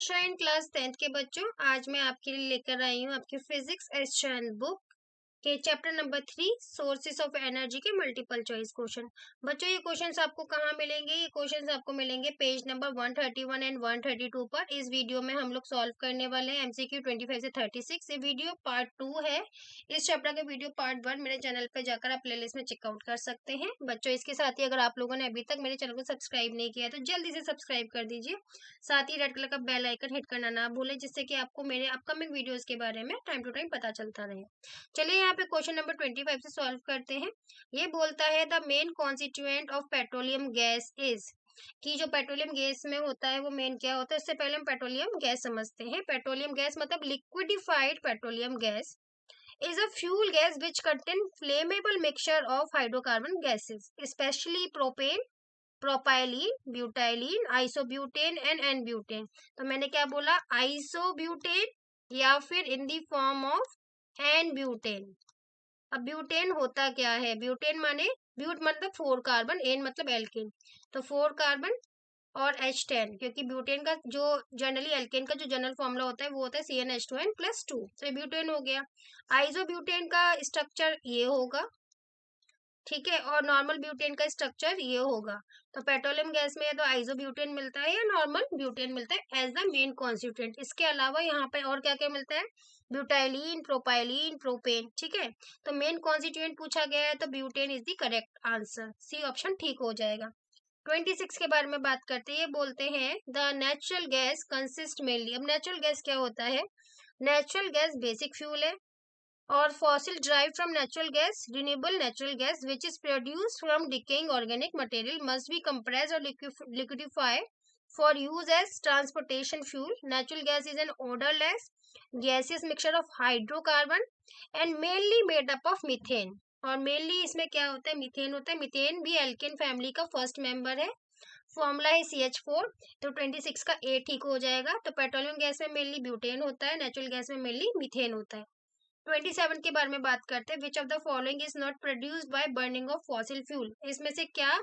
Shine class 10th के बच्चों, आज मैं आपके लिए लेकर आई हूँ आपकी फिजिक्स एस चैनल बुक के chapter number 3 sources of energy के मल्टीपल चॉइस क्वेश्चन। बच्चों, ये क्वेश्चंस आपको कहाँ मिलेंगे? ये क्वेश्चंस आपको मिलेंगे पेज नंबर 131 एंड 132 पर। इस वीडियो में हम लोग सॉल्व करने वाले हैं एमसीक्यू 25 से 36। ये वीडियो पार्ट 2 है। इस चैप्टर का वीडियो पार्ट 1 मेरे चैनल पे जाकर आप प्लेलिस्ट में चेकआउट कर सकते हैं। बच्चों, इसके साथ ही अगर आप लोगों ने अभी तक मेरे चैनल को सब्सक्राइब नहीं किया है तो जल्दी से सब्सक्राइब कर दीजिए। साथ ही रेड कलर का बेल आइकन हिट करना ना भूलें, जिससे कि आपको मेरे अपकमिंग वीडियोस के बारे में टाइम टू टाइम पता चलता रहे। चलिए यहाँ पे क्वेश्चन नंबर 25 से सॉल्व करते हैं। ये बोलता है the main constituent of petroleum gas is, कि जो पेट्रोलियम गैस में होता है वो मेन क्या होता है। इससे पहले हम पेट्रोलियम गैस समझते हैं। पेट्रोलियम गैस मतलब liquefied petroleum gas is a fuel gas which contain flammable mixture of hydrocarbon gases, especially propane, propylene, butylene, isobutane and n butane. तो मैंने क्या बोला? आइसोब्यूटेन या फिर in the form of n butane. अब butane होता क्या है? ब्यूटेन माने ब्यूट मतलब 4 कार्बन, एन मतलब एल्केन, तो 4 कार्बन और H10, क्योंकि ब्यूटेन का जो जनरली एल्केन का जो जनरल फॉर्मूला होता है वो होता है CnH2n+2, तो ब्यूटेन हो गया। आइसोब्यूटेन का स्ट्रक्चर ये होगा, ठीक है, और नॉर्मल ब्यूटेन का स्ट्रक्चर ये होगा। तो पेट्रोलियम गैस में तो आइसोब्यूटेन मिलता है या नॉर्मल ब्यूटेन मिलता है एज द मेन कॉन्स्टिट्यूएंट। इसके अलावा यहाँ पे और क्या क्या मिलता है? ब्यूटाइलीन, प्रोपाइलीन, प्रोपेन, ठीक है। तो मेन कॉन्स्टिट्यूएंट पूछा गया है तो butane is the correct answer, C option ठीक हो जाएगा। 26 के बारे में बात करते हैं। ये बोलते हैं the natural gas consist mainly. अब नेचुरल गैस क्या होता है? नेचुरल गैस बेसिक फ्यूल है, और fossil derived from natural gas, renewable natural gas which is produced from decaying organic material must be compressed or liquefied for use as transportation fuel. Natural gas is an odorless gaseous mixture of hydrocarbon and mainly made up of methane. और mainly इसमें क्या होता है? Methane होता है। Methane भी alkene family का first member है। फॉर्मूला है CH4, तो 26 का ए ठीक हो जाएगा। तो पेट्रोलियम गैस में मेनली ब्यूटेन होता है, नेचुरल गैस में मेनली मीथेन होता है। 27 के बारे में बात करते हैं। विच of the following is not produced by burning of fossil fuel. इसमें से क्या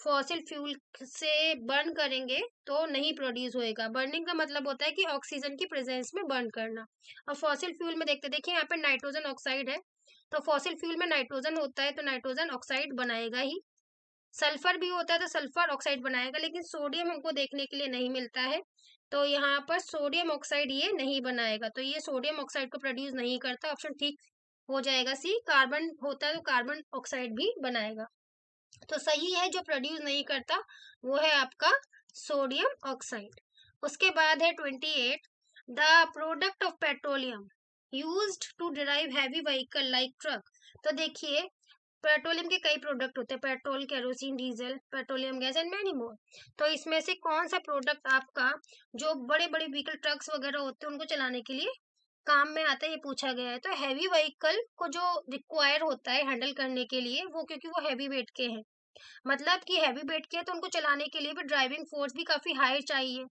फॉसिल फ्यूल से बर्न करेंगे तो नहीं प्रोड्यूस होएगा? बर्निंग का मतलब होता है कि ऑक्सीजन की प्रेजेंस में बर्न करना। अब फॉसिल फ्यूल में देखते, देखिए यहाँ पे नाइट्रोजन ऑक्साइड है, तो फॉसिल फ्यूल में नाइट्रोजन होता है तो नाइट्रोजन ऑक्साइड बनाएगा ही। सल्फर भी होता है तो सल्फर ऑक्साइड बनाएगा, लेकिन सोडियम हमको देखने के लिए नहीं मिलता है, तो यहाँ पर सोडियम ऑक्साइड ये नहीं बनाएगा, तो ये सोडियम ऑक्साइड को प्रोड्यूस नहीं करता। ऑप्शन ठीक हो जाएगा सी। कार्बन होता है तो कार्बन ऑक्साइड भी बनाएगा, तो सही है जो प्रोड्यूस नहीं करता वो है आपका सोडियम ऑक्साइड। उसके बाद है 28, the product of petroleum used to derive heavy vehicle like truck. तो देखिए पेट्रोलियम के कई प्रोडक्ट होते हैं, petrol, kerosene, diesel, petroleum gas and many more. तो इसमें से कौन सा प्रोडक्ट आपका जो बड़े बड़े व्हीकल ट्रक्स वगैरह होते हैं उनको चलाने के लिए काम में आता है, ये पूछा गया है। तो हैवी व्हीकल को जो रिक्वायर होता है हैंडल करने के लिए वो, क्योंकि वो हैवी वेट के हैं, मतलब कि हैवी वेट के हैं, तो उनको चलाने के लिए भी ड्राइविंग फोर्स भी काफी हाई चाहिए।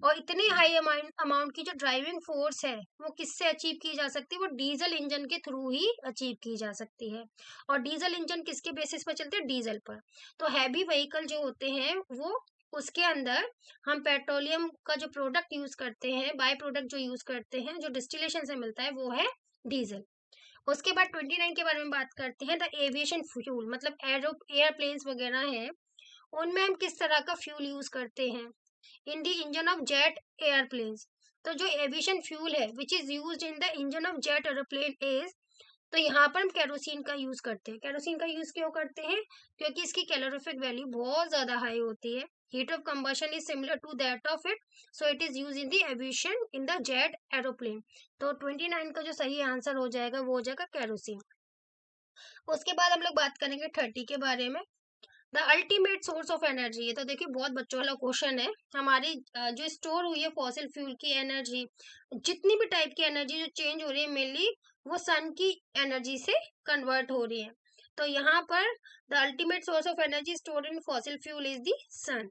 और इतनी हाई अमाउंट की जो ड्राइविंग फोर्स है वो किससे अचीव की जा सकती है? वो डीजल इंजन के थ्रू ही अचीव की जा सकती है। और डीजल इंजन किसके बेसिस पर चलते हैं? डीजल पर। तो हैवी व्हीकल जो होते हैं वो, उसके अंदर हम पेट्रोलियम का जो प्रोडक्ट यूज करते हैं, बाय प्रोडक्ट जो यूज करते हैं, जो डिस्टिलेशन से मिलता है वो है डीजल। उसके बाद 29 के बारे में बात करते हैं। द एविएशन फ्यूल मतलब एयरप्लेन्स वगैरह हैं, उनमें हम किस तरह का फ्यूल यूज करते हैं? In the engine of jet airplanes. तो जो एविएशन फ्यूल है which is used in the engine of jet airplane is, तो यहाँ पर हम केरोसिन का यूज करते हैं। केरोसिन का यूज क्यों करते हैं? क्योंकि इसकी कैलोरीफिक वैल्यू बहुत ज्यादा हाई होती है। Heat of combustion is similar to that of it, so it is use in the aviation in the jet aeroplane. तो 29 का जो सही आंसर हो जाएगा वो हो जाएगा केरोसिन। उसके बाद हम लोग बात करेंगे 30 के बारे में। The ultimate source of energy. ये तो देखिए बहुत बच्चों वाला क्वेश्चन है। हमारी जो स्टोर हुई है फॉसिल फ्यूल की एनर्जी, जितनी भी टाइप की एनर्जी जो चेंज हो रही है मेनली वो सन की एनर्जी से कन्वर्ट हो रही है। तो यहाँ पर the ultimate source of energy stored in fossil fuel is the sun.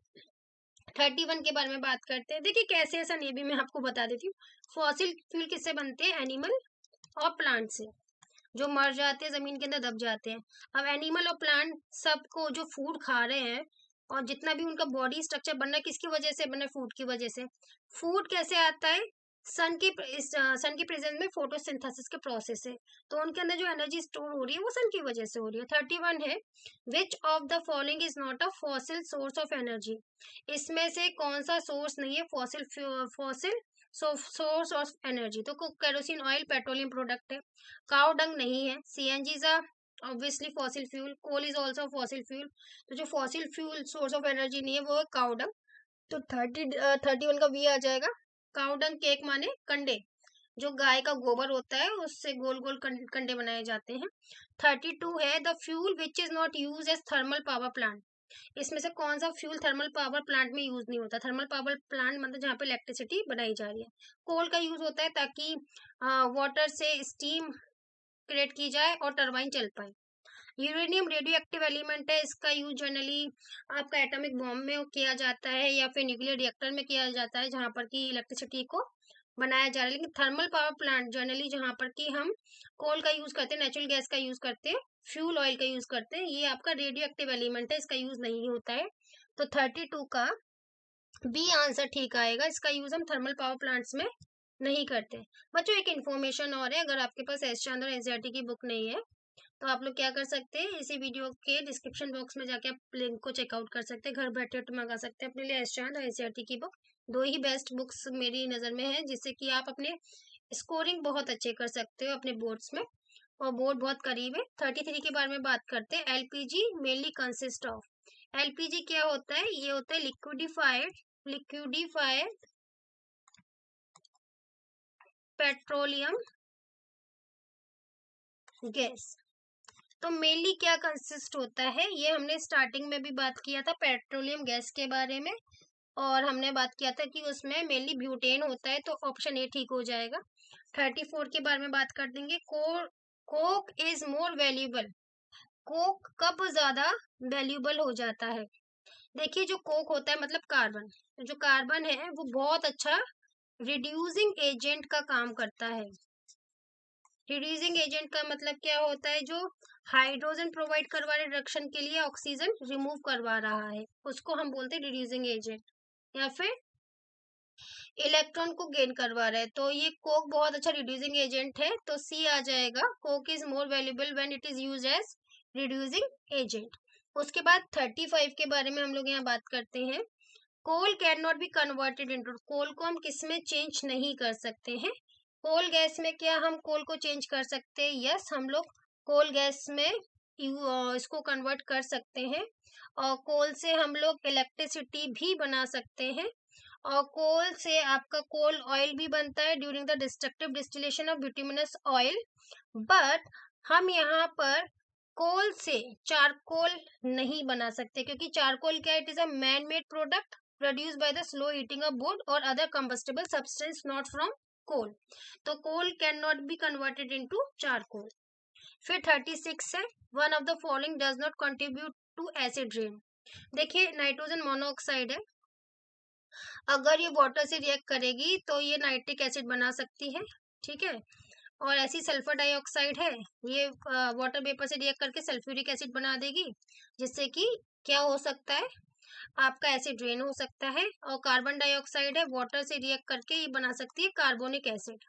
31 के बारे में बात करते हैं। देखिए कैसे है सन, ये भी मैं आपको बता देती हूँ। फॉसिल फ्यूल किससे बनते हैं? एनिमल और प्लांट से, जो मर जाते हैं जमीन के अंदर दब जाते हैं। अब एनिमल और प्लांट सबको जो फूड खा रहे हैं और जितना भी उनका बॉडी स्ट्रक्चर बनना है किसकी वजह से बनना है, फूड की वजह से। फूड कैसे आता है, सन की प्रेजेंस में फोटोसिंथेसिस के प्रोसेस से, तो उनके अंदर जो एनर्जी स्टोर हो रही है वो सन की वजह से हो रही है। 31 है, which of the following is not a fossil source of energy, इसमें से कौन सा सोर्स नहीं है फॉसिल सोर्स ऑफ एनर्जी, तो केरोसिन ऑयल पेट्रोलियम प्रोडक्ट है। काउ डंग नहीं है, CNG is obviously fossil fuel, coal is also fossil fuel, तो जो fossil fuel source of energy नहीं है वो है काउ डंग। तो 31 का वी आ जाएगा। काउ डंग केक माने कंडे, जो गाय का गोबर होता है उससे गोल गोल कंडे बनाए जाते हैं। 32 है, the fuel which is not use as thermal power plant, इसमें से कौन सा फ्यूल थर्मल पावर प्लांट में यूज नहीं होता। थर्मल पावर प्लांट मतलब जहाँ पे इलेक्ट्रिसिटी बनाई जा रही है। कोल का यूज होता है ताकि वाटर से स्टीम क्रिएट की जाए और टरबाइन चल पाए। यूरेनियम रेडियो एक्टिव एलिमेंट है, इसका यूज जनरली आपका एटॉमिक बॉम्ब में किया जाता है या फिर न्यूक्लियर रिएक्टर में किया जाता है जहां पर की इलेक्ट्रिसिटी को बनाया जा रहा है। लेकिन थर्मल पावर प्लांट जनरली जहां पर कि हम कोल का यूज करते हैं, नेचुरल गैस का यूज करते हैं, फ्यूल ऑयल का यूज करते हैं, ये आपका रेडियो एक्टिव एलिमेंट है, इसका यूज नहीं होता है। तो 32 का बी आंसर ठीक आएगा, इसका यूज हम थर्मल पावर प्लांट्स में नहीं करते। बच्चों एक इन्फॉर्मेशन और है, अगर आपके पास एस चांद और एनसीईआरटी की बुक नहीं है तो आप लोग क्या कर सकते हैं, इसी वीडियो के डिस्क्रिप्शन बॉक्स में जाके आप लिंक को चेकआउट कर सकते हैं, घर बैठे मंगा सकते हैं अपने लिए एस चांद और एनसीईआरटी की बुक। दो ही बेस्ट बुक्स मेरी नज़र में है जिससे कि आप अपने स्कोरिंग बहुत अच्छे कर सकते हो अपने बोर्ड्स में, और बोर्ड बहुत करीब है। 33 के बारे में बात करते हैं। LPG mainly consist of, LPG क्या होता है, ये होता है लिक्विडिफाइड पेट्रोलियम गैस। तो मेनली क्या कंसिस्ट होता है, ये हमने स्टार्टिंग में भी बात किया था पेट्रोलियम गैस के बारे में, और हमने बात किया था कि उसमें मेनली ब्यूटेन होता है, तो ऑप्शन ए ठीक हो जाएगा। 34 के बारे में बात कर देंगे। Coke is more valuable, Coke कब ज्यादा वैल्यूबल हो जाता है। देखिए जो कोक होता है मतलब कार्बन, जो कार्बन है वो बहुत अच्छा रिड्यूसिंग एजेंट का काम करता है। रिड्यूसिंग एजेंट का मतलब क्या होता है, जो हाइड्रोजन प्रोवाइड करवा रहे रिडक्शन के लिए ऑक्सीजन रिमूव करवा रहा है उसको हम बोलते हैं रिड्यूसिंग एजेंट, या फिर इलेक्ट्रॉन को गेन करवा रहा है, तो ये कोक बहुत अच्छा रिड्यूसिंग एजेंट है, तो सी आ जाएगा। Coke is more valuable when it is used as reducing agent. उसके बाद 35 के बारे में हम लोग यहाँ बात करते हैं। Coal can not be converted into, coal को हम किस में चेंज नहीं कर सकते हैं, कोल गैस में क्या हम कोल को चेंज कर सकते हैं, यस हम लोग कोल गैस में इसको कन्वर्ट कर सकते हैं, और कोल से हम लोग इलेक्ट्रिसिटी भी बना सकते हैं, और कोल से आपका कोल ऑयल भी बनता है during the destructive distillation of bituminous oil. But हम यहाँ पर कोल से चारकोल नहीं बना सकते, क्योंकि चारकोल क्या, it is a man made product produced by the slow eating of wood or other combustible substance not from coal, तो coal cannot be converted into charcoal। फिर 36 है, one of the following does not contribute to acid rain। देखिए nitrogen monoxide है, अगर ये water से react करेगी तो ये नाइट्रिक एसिड बना सकती है, ठीक है, और ऐसी सल्फर डाइऑक्साइड है, ये वाटर वेपर से रिएक्ट करके सल्फ्यूरिक एसिड बना देगी, जिससे कि क्या हो सकता है, आपका एसिड रेन हो सकता है। और कार्बन डाइऑक्साइड है, वाटर से रिएक्ट करके ये बना सकती है कार्बोनिक एसिड,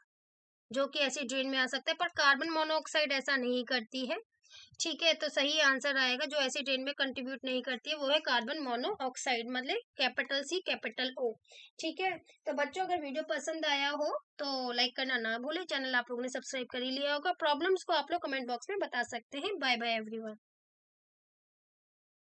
जो कि एसिड रेन में आ सकता है, पर कार्बन मोनोऑक्साइड ऐसा नहीं करती है, ठीक है। तो सही आंसर आएगा, जो एसिड रेन में कंट्रीब्यूट नहीं करती है वो है कार्बन मोनोऑक्साइड, मतलब कैपिटल सी कैपिटल ओ, ठीक है। तो बच्चों अगर वीडियो पसंद आया हो तो लाइक करना ना भूले, चैनल आप लोगों ने सब्सक्राइब कर ही लिया होगा। प्रॉब्लम्स को आप लोग कमेंट बॉक्स में बता सकते हैं। Bye bye everyone.